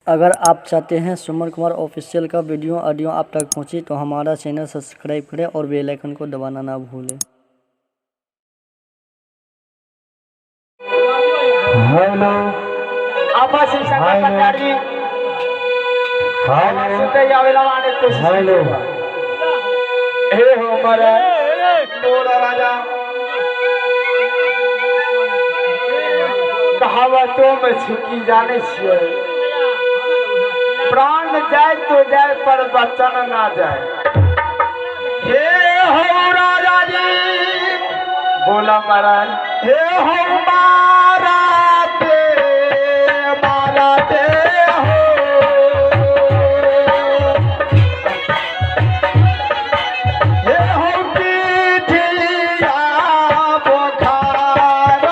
अगर आप चाहते हैं सुमन कुमार ऑफिशियल का वीडियो ऑडियो आप तक पहुंचे तो हमारा चैनल सब्सक्राइब करें और बेल आइकन को दबाना ना भूलें। हेलो आपा शिक्षक कल्याणी हेलो सुनते आवेला माने तो हेलो हे हो मरे बोला राजा कहावतों में छिकी जाने छिए प्राण जाए तो जाए पर वचन ना जाए। हे हो राजा जी बोला महाराज हे हो मारा दे हो हे हो पीठिया बुखार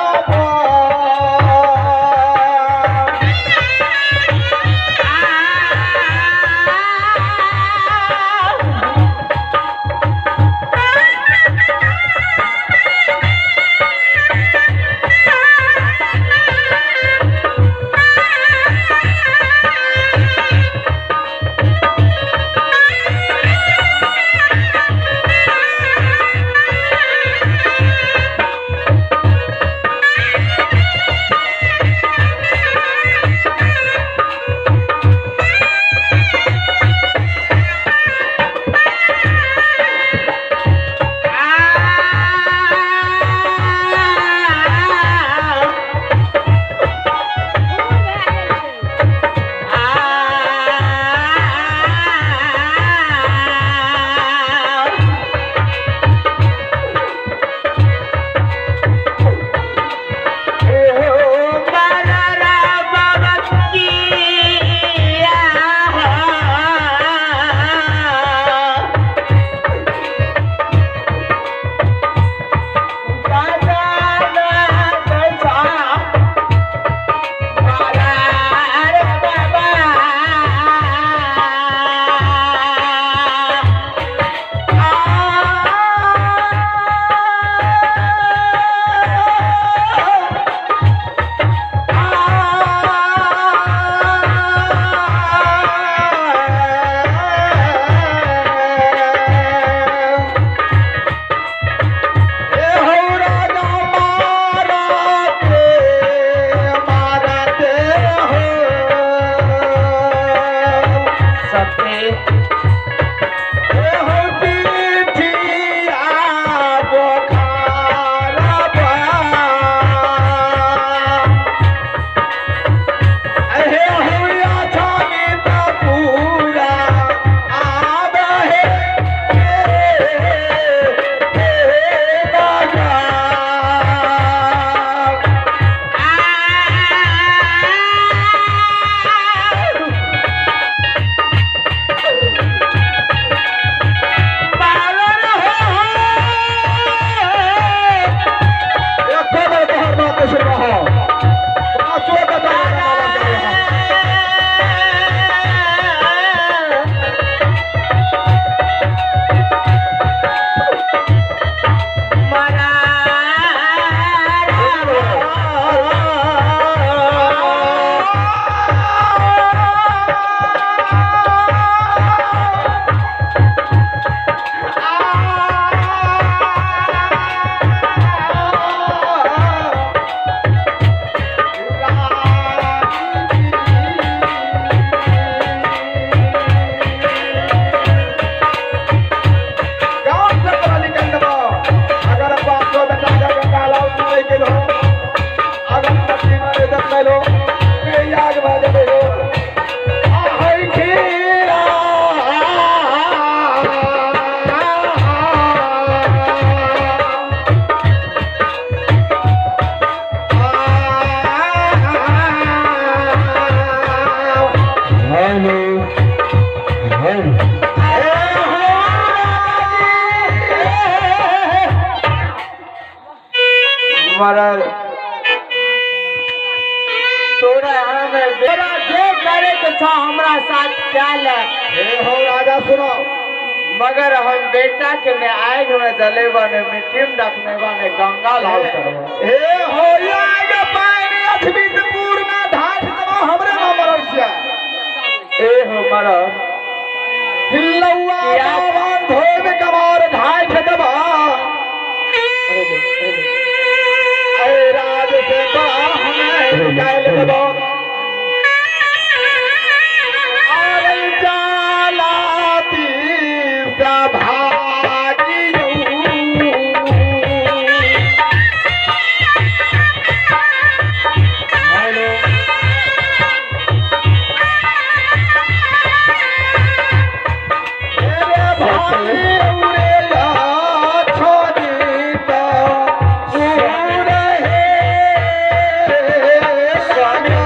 महाराज तोरा हमें बेरा जे करे के था हमरा साथ क्या ले हे हो राजा सुनो मगर हम बेटा के ने आग में जलेबा ने मिट्टी में रखने वाले गंगा लाल करवा हे हो आग पानी अथवितपुर में धाट दवा हमरे ना मरल छिया मारो हिल्लौआ किया? बावन धोब कमार ढाई के दबा अरे राज से बड़ा हमें निकाल दबा अरे जालाती का भागी हेलो मेरे भाई उड़ेला छोड़ी तो उड़ हे सना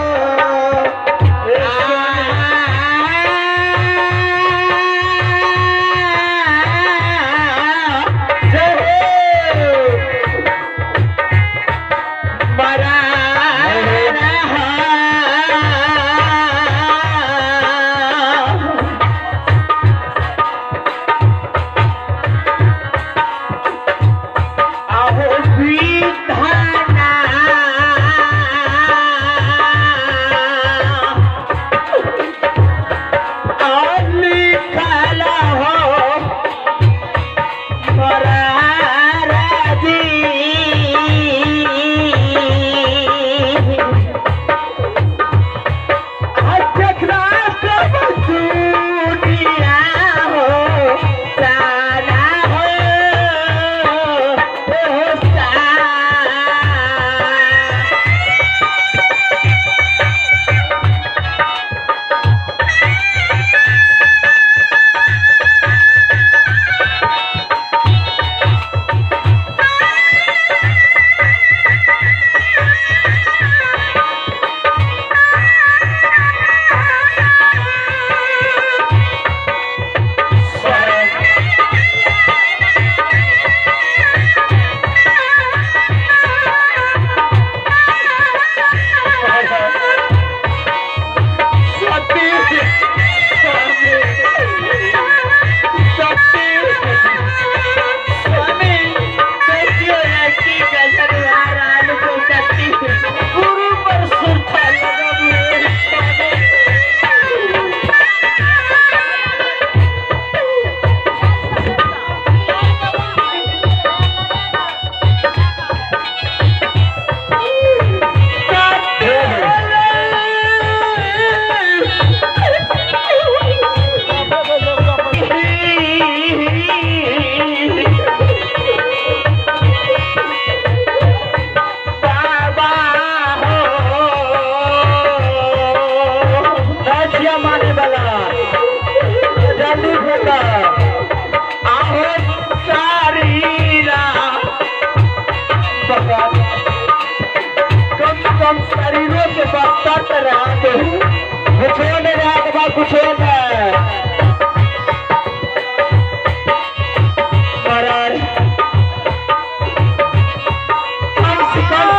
कम शरीरों के साथ सट रहा तो कुछ नहीं रहा के बाद कुछ नहीं महाराज कम से कम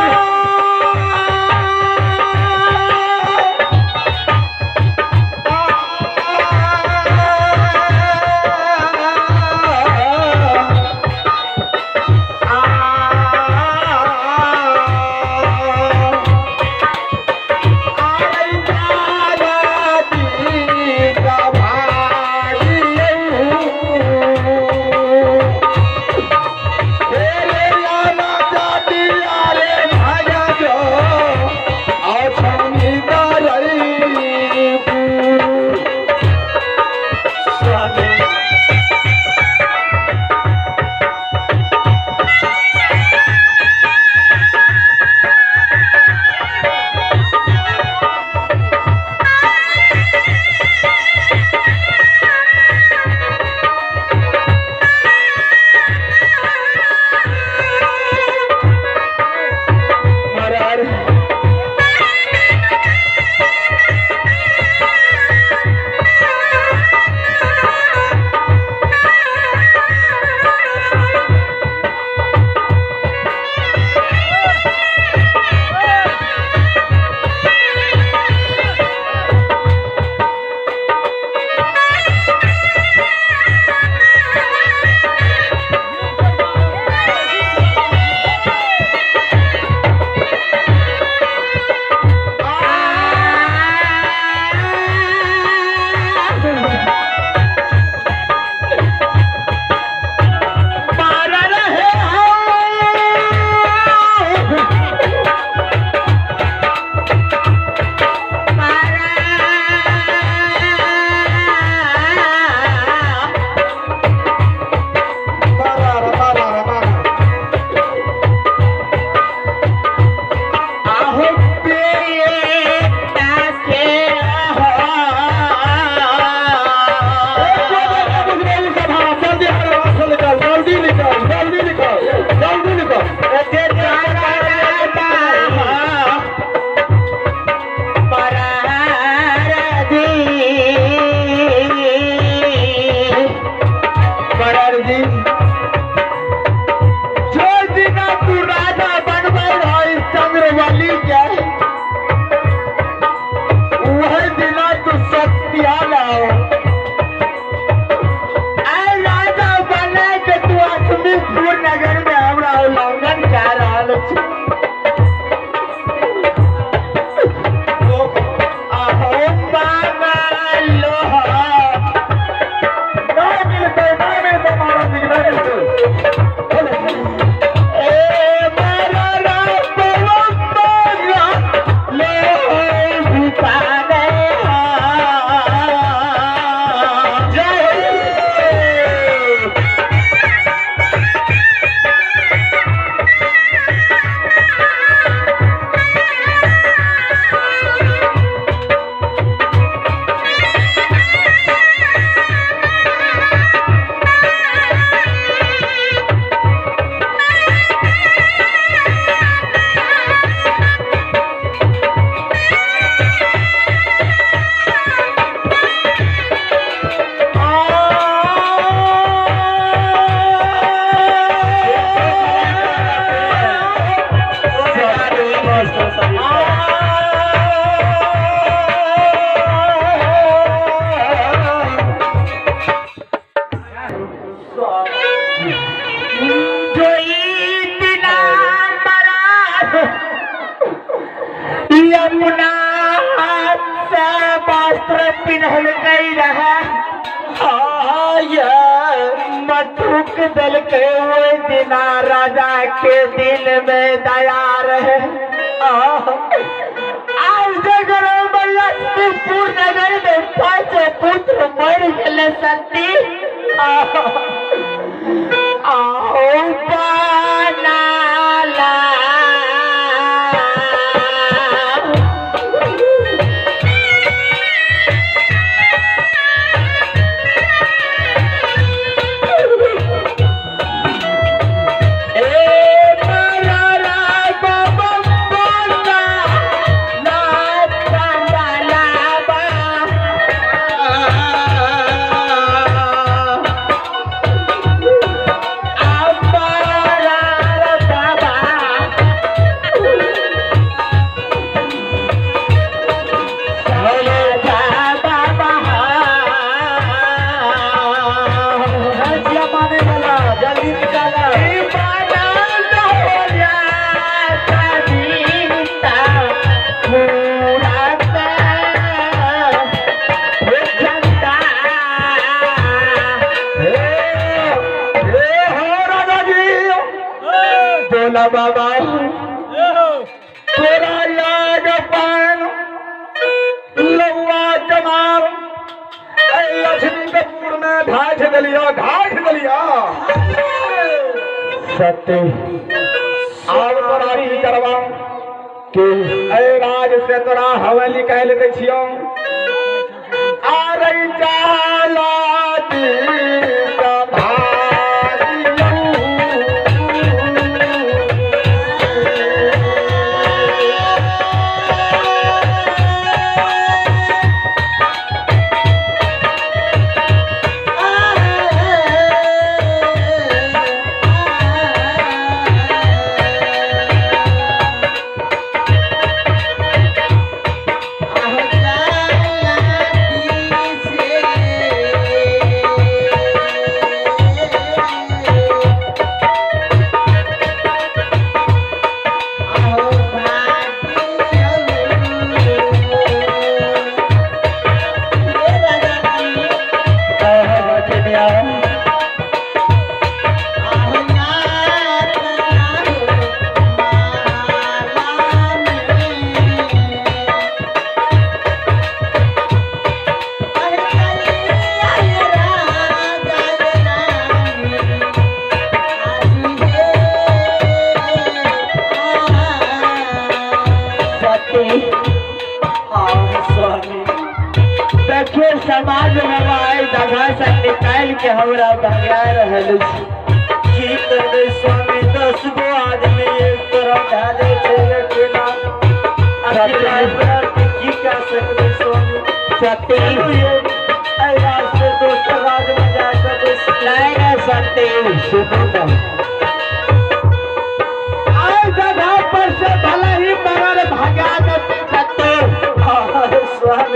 वही दिना तू सत्या लाओ राजा बने के तू लक्ष्मीपुर नगर में हमरा उल्लंघन कर रहा छ यमुना से वस्त्र पिन्हल गई रहा मटुक दल के वो दिना राजा के दिल में दया रहे आज लक्ष्मीपुर नगर में 5 पुत्र मर गए सती आओ बनाला बाबा तोरा लाज पान लौआ जमार लक्ष्मीपुर में ढाठ गलिया सत्य आब तोरा की करवा कि राज से तोरा हवेली कह लेते छियो आ रही जाला समाज में आए दगा से निकाल के हमरा भगा रहल की करबे स्वामी 10 गो आदमी एक तरफ ढाले छे केना अकेला की कर सकबे स्वामी सत्य ऐ रास्ते दोस्त राज में जा सकबे लाएगा सत्य सुनो आज जगह पर से भले ही मगर भगा दे सत्य स्वामी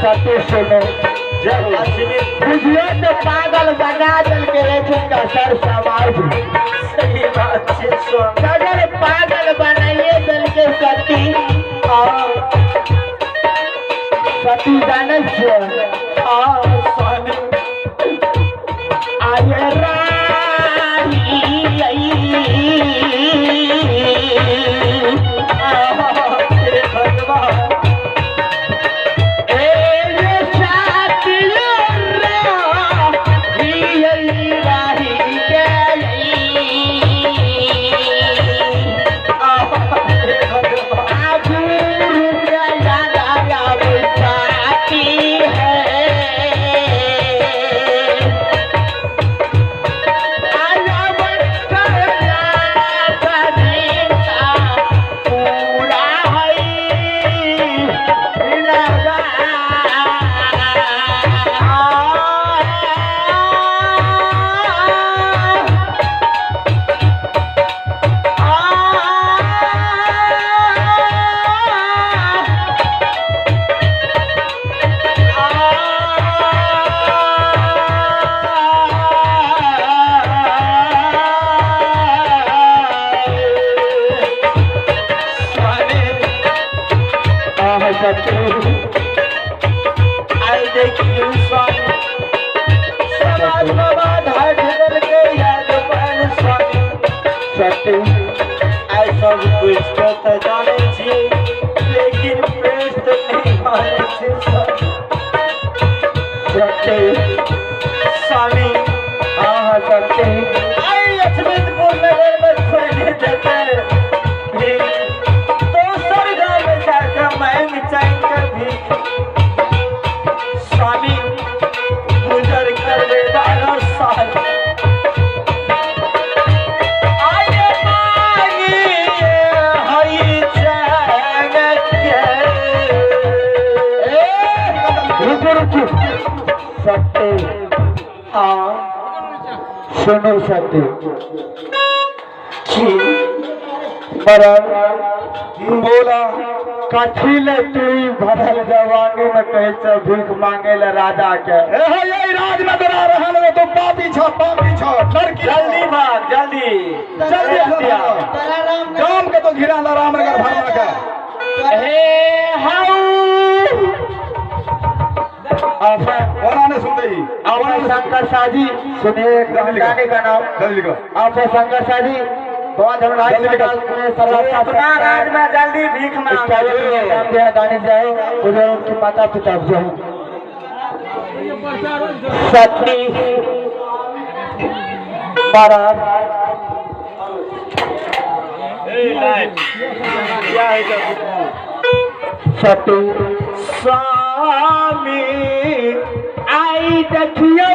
सत्य सुनो बुझियो तो पागल बना दल के रखेगा सर समाज सही बात है स्वामी अगर पागल बनाइए दल के सती सती जाने छे स्वामी आये रानी भगवान I take you स्वामी समाज बाबा ढाई ढल के याद पान स्वामी सत्य ऐसा कुछ तो जाने छी लेकिन पेट तो नहीं माने छी सत्य स्वामी हाँ सत्य आई अचमितपुर नगर में खोलने देते स्वामी गुजर कर दे 12 साल आये मांगिए हरी जगत के सत्य हाँ सुनो सत्य बोला कथिल तू भरल जवानी में कहे भीख मांगे ला राजा के यही राज में बना रहा तो पापी छो लड़की जल्दी भाग जल्दी गांव के तो घिरा ला रामनगर भरना का हे हाउ आप ने सुनते ही अपने शंकर शादी सुनिए गाने का नाम जल्दी लिखो आप शंकर शादी बहुत हम राज में जल्दी भीख मांगे गाने जाए उधर उनके माता पिता जो सती महाराज क्या है सती स्वामी आई देखियो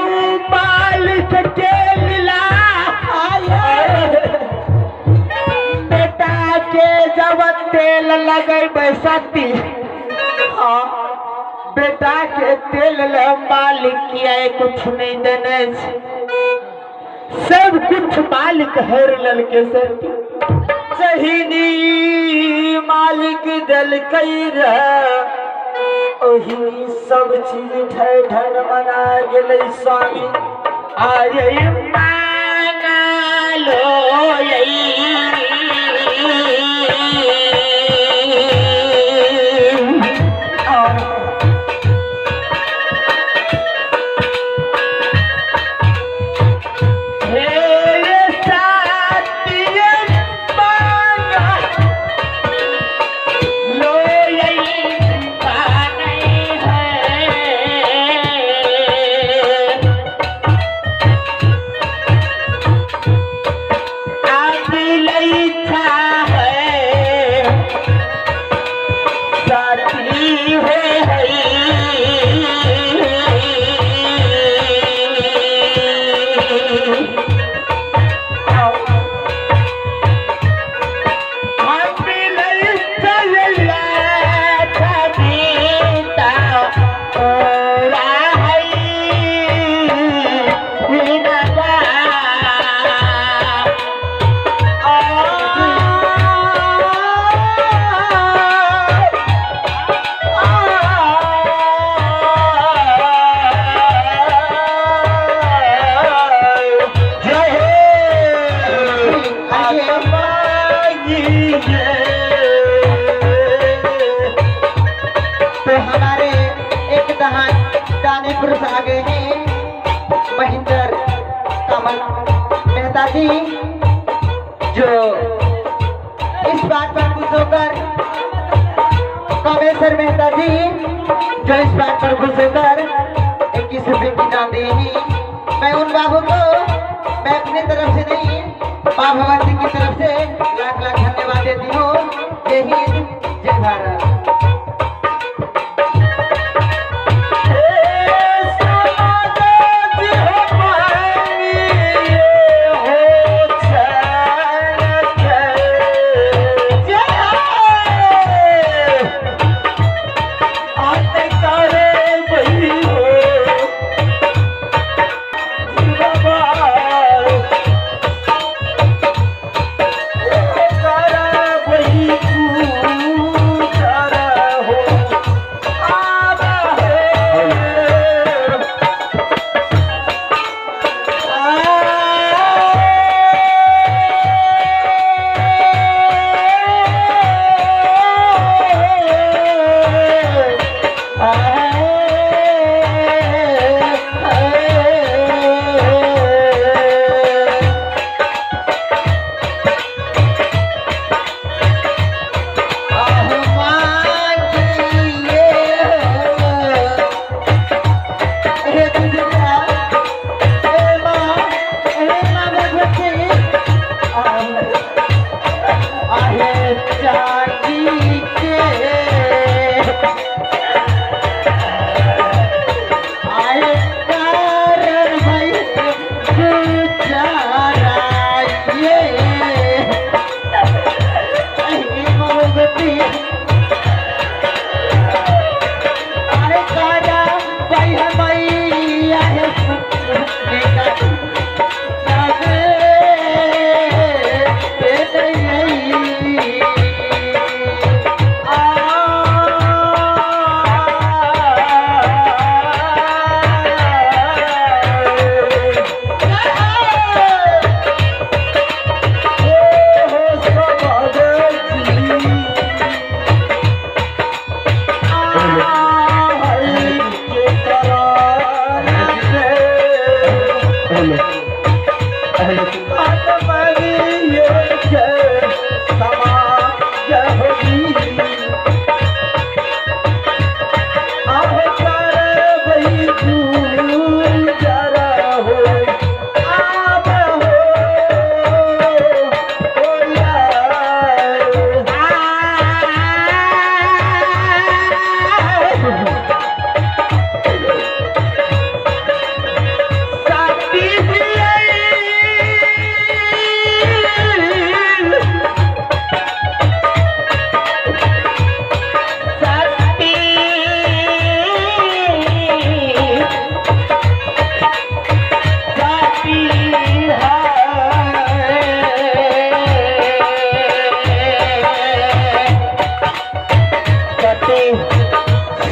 बाल के मिला के जब तेल लगे बैसती हाँ बेटा के तेल मालिक किया कुछ नहीं देने सब कुछ मालिक हर ललके से सहीनी मालिक दल कई ओही सब चीज ढन मना गेल स्वामी आये मांगा लो लई तो हमारे एक दानी पुरुष आ गए हैं, महेंद्र कमल मेहता जी, जो इस बात पर खुश होकर, कामेश्वर मेहता जी जो इस बात पर खुश होकर 21 रुपये की दान दिए हैं। मैं उन बाबू को मैं अपनी तरफ से नहीं, माँ भगवती की तरफ से लाख लाख धन्यवाद देती हूँ। जय हिंद, जय भारत।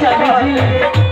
सभी